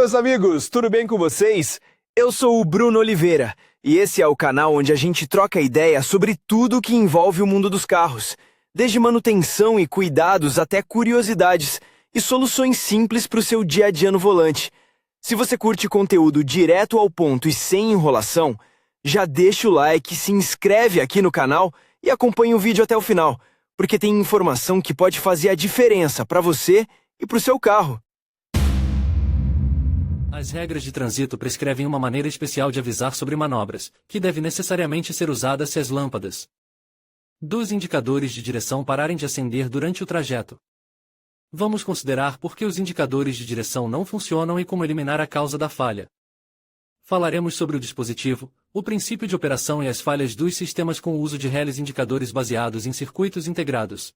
meus amigos, tudo bem com vocês? Eu sou o Bruno Oliveira e esse é o canal onde a gente troca ideia sobre tudo que envolve o mundo dos carros, desde manutenção e cuidados até curiosidades e soluções simples para o seu dia a dia no volante. Se você curte conteúdo direto ao ponto e sem enrolação, já deixa o like, se inscreve aqui no canal e acompanha o vídeo até o final, porque tem informação que pode fazer a diferença para você e para o seu carro. As regras de trânsito prescrevem uma maneira especial de avisar sobre manobras, que deve necessariamente ser usada se as lâmpadas dos indicadores de direção pararem de acender durante o trajeto. Vamos considerar por que os indicadores de direção não funcionam e como eliminar a causa da falha. Falaremos sobre o dispositivo, o princípio de operação e as falhas dos sistemas com o uso de relés indicadores baseados em circuitos integrados.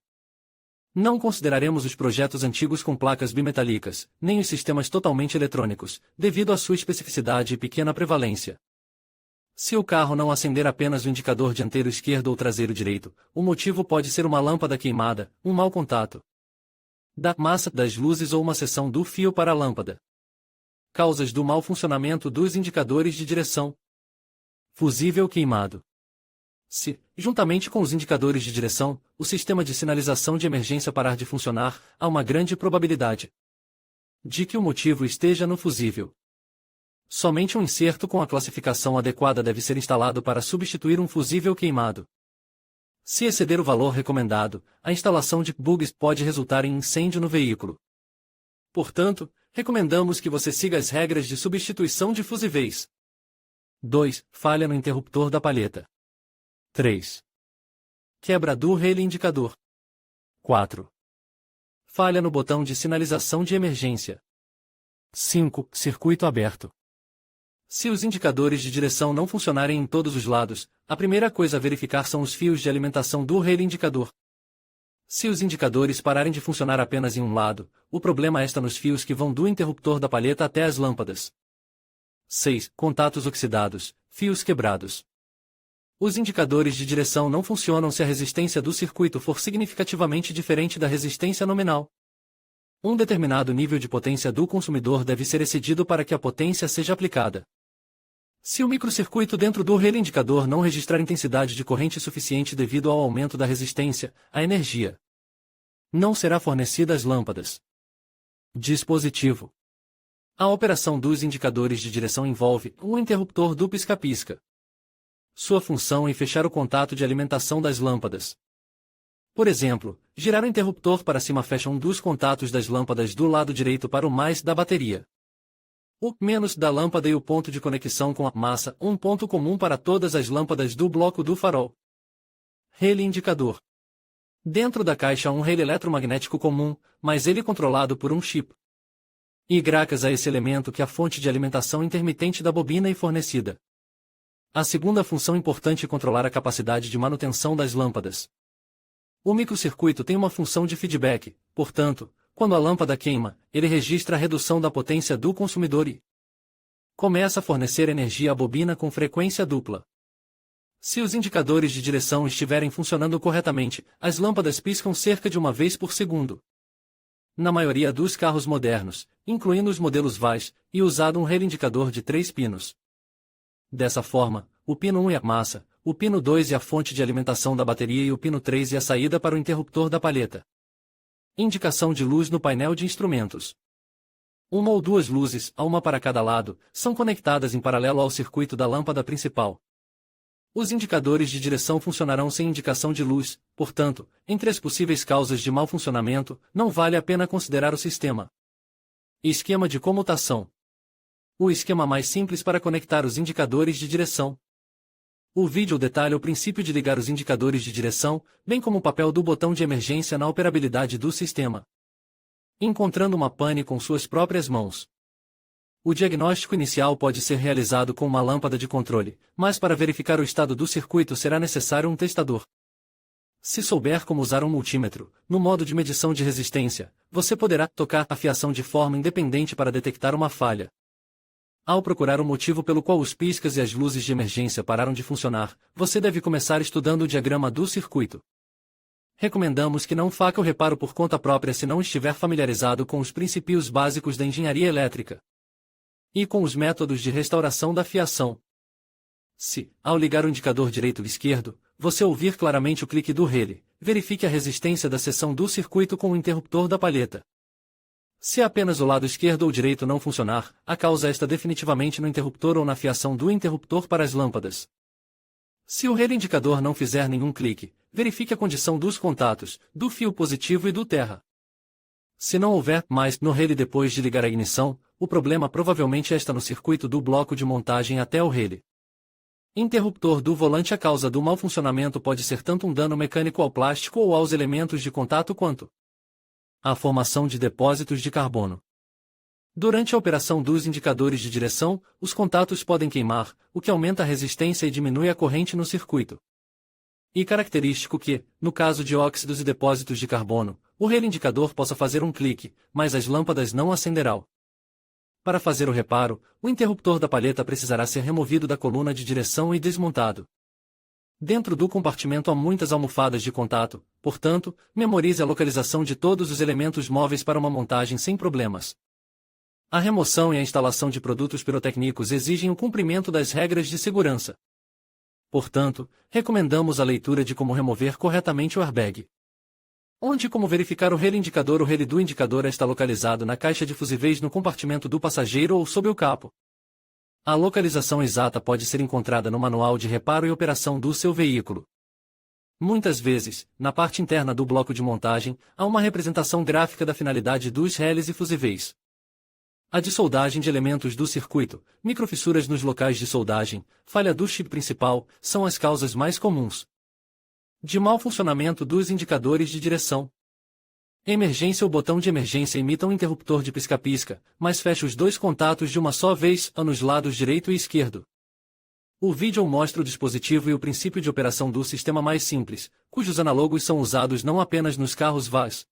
Não consideraremos os projetos antigos com placas bimetálicas, nem os sistemas totalmente eletrônicos, devido à sua especificidade e pequena prevalência. Se o carro não acender apenas o indicador dianteiro esquerdo ou traseiro direito, o motivo pode ser uma lâmpada queimada, um mau contato da massa das luzes ou uma seção do fio para a lâmpada. Causas do mau funcionamento dos indicadores de direção. Fusível queimado. Se, juntamente com os indicadores de direção, o sistema de sinalização de emergência parar de funcionar, há uma grande probabilidade de que o motivo esteja no fusível. Somente um inserto com a classificação adequada deve ser instalado para substituir um fusível queimado. Se exceder o valor recomendado, a instalação de bugs pode resultar em incêndio no veículo. Portanto, recomendamos que você siga as regras de substituição de fusíveis. 2. Falha no interruptor da palheta. 3. Quebra do relé indicador. 4. Falha no botão de sinalização de emergência. 5. Circuito aberto. Se os indicadores de direção não funcionarem em todos os lados, a primeira coisa a verificar são os fios de alimentação do relé indicador. Se os indicadores pararem de funcionar apenas em um lado, o problema está nos fios que vão do interruptor da palheta até as lâmpadas. 6. Contatos oxidados, fios quebrados. Os indicadores de direção não funcionam se a resistência do circuito for significativamente diferente da resistência nominal. Um determinado nível de potência do consumidor deve ser excedido para que a potência seja aplicada. Se o microcircuito dentro do relé indicador não registrar intensidade de corrente suficiente devido ao aumento da resistência, a energia não será fornecida às lâmpadas. Dispositivo. A operação dos indicadores de direção envolve um interruptor do pisca-pisca. Sua função é fechar o contato de alimentação das lâmpadas. Por exemplo, girar o interruptor para cima fecha um dos contatos das lâmpadas do lado direito para o mais da bateria. O menos da lâmpada e o ponto de conexão com a massa, um ponto comum para todas as lâmpadas do bloco do farol. Relé indicador. Dentro da caixa há um relé eletromagnético comum, mas ele é controlado por um chip. E graças a esse elemento que é a fonte de alimentação intermitente da bobina e fornecida. A segunda função importante é controlar a capacidade de manutenção das lâmpadas. O microcircuito tem uma função de feedback, portanto, quando a lâmpada queima, ele registra a redução da potência do consumidor e começa a fornecer energia à bobina com frequência dupla. Se os indicadores de direção estiverem funcionando corretamente, as lâmpadas piscam cerca de uma vez por segundo. Na maioria dos carros modernos, incluindo os modelos VAS, é usado um relé indicador de 3 pinos. Dessa forma, o pino 1 é a massa, o pino 2 é a fonte de alimentação da bateria e o pino 3 é a saída para o interruptor da palheta. Indicação de luz no painel de instrumentos. Uma ou duas luzes, uma para cada lado, são conectadas em paralelo ao circuito da lâmpada principal. Os indicadores de direção funcionarão sem indicação de luz, portanto, entre as possíveis causas de mau funcionamento, não vale a pena considerar o sistema. Esquema de comutação. O esquema mais simples para conectar os indicadores de direção. O vídeo detalha o princípio de ligar os indicadores de direção, bem como o papel do botão de emergência na operabilidade do sistema. Encontrando uma pane com suas próprias mãos. O diagnóstico inicial pode ser realizado com uma lâmpada de controle, mas para verificar o estado do circuito será necessário um testador. Se souber como usar um multímetro, no modo de medição de resistência, você poderá tocar a fiação de forma independente para detectar uma falha. Ao procurar o motivo pelo qual os piscas e as luzes de emergência pararam de funcionar, você deve começar estudando o diagrama do circuito. Recomendamos que não faça o reparo por conta própria se não estiver familiarizado com os princípios básicos da engenharia elétrica. E com os métodos de restauração da fiação. Se, ao ligar o indicador direito e esquerdo, você ouvir claramente o clique do relé, verifique a resistência da seção do circuito com o interruptor da palheta. Se apenas o lado esquerdo ou direito não funcionar, a causa está definitivamente no interruptor ou na fiação do interruptor para as lâmpadas. Se o relé indicador não fizer nenhum clique, verifique a condição dos contatos, do fio positivo e do terra. Se não houver mais no relé depois de ligar a ignição, o problema provavelmente está no circuito do bloco de montagem até o relé. Interruptor do volante. A causa do mau funcionamento pode ser tanto um dano mecânico ao plástico ou aos elementos de contato quanto a formação de depósitos de carbono. Durante a operação dos indicadores de direção, os contatos podem queimar, o que aumenta a resistência e diminui a corrente no circuito. E característico que, no caso de óxidos e depósitos de carbono, o relé indicador possa fazer um clique, mas as lâmpadas não acenderão. Para fazer o reparo, o interruptor da palheta precisará ser removido da coluna de direção e desmontado. Dentro do compartimento há muitas almofadas de contato, portanto, memorize a localização de todos os elementos móveis para uma montagem sem problemas. A remoção e a instalação de produtos pirotécnicos exigem o cumprimento das regras de segurança. Portanto, recomendamos a leitura de como remover corretamente o airbag. Onde e como verificar o relé indicador. O relé do indicador está localizado na caixa de fusíveis no compartimento do passageiro ou sob o capô. A localização exata pode ser encontrada no manual de reparo e operação do seu veículo. Muitas vezes, na parte interna do bloco de montagem, há uma representação gráfica da finalidade dos relés e fusíveis. A dessoldagem de elementos do circuito, microfissuras nos locais de soldagem, falha do chip principal, são as causas mais comuns de mau funcionamento dos indicadores de direção. Emergência. O botão de emergência imita um interruptor de pisca-pisca, mas fecha os dois contatos de uma só vez, nos lados direito e esquerdo. O vídeo mostra o dispositivo e o princípio de operação do sistema mais simples, cujos análogos são usados não apenas nos carros VAS.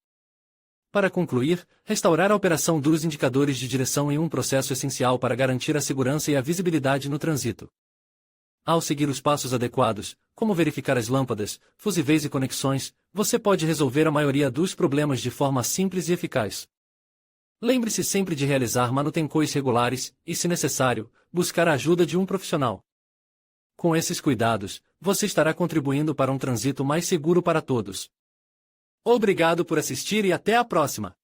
Para concluir, restaurar a operação dos indicadores de direção é um processo essencial para garantir a segurança e a visibilidade no trânsito. Ao seguir os passos adequados, como verificar as lâmpadas, fusíveis e conexões, você pode resolver a maioria dos problemas de forma simples e eficaz. Lembre-se sempre de realizar manutenções regulares e, se necessário, buscar a ajuda de um profissional. Com esses cuidados, você estará contribuindo para um trânsito mais seguro para todos. Obrigado por assistir e até a próxima!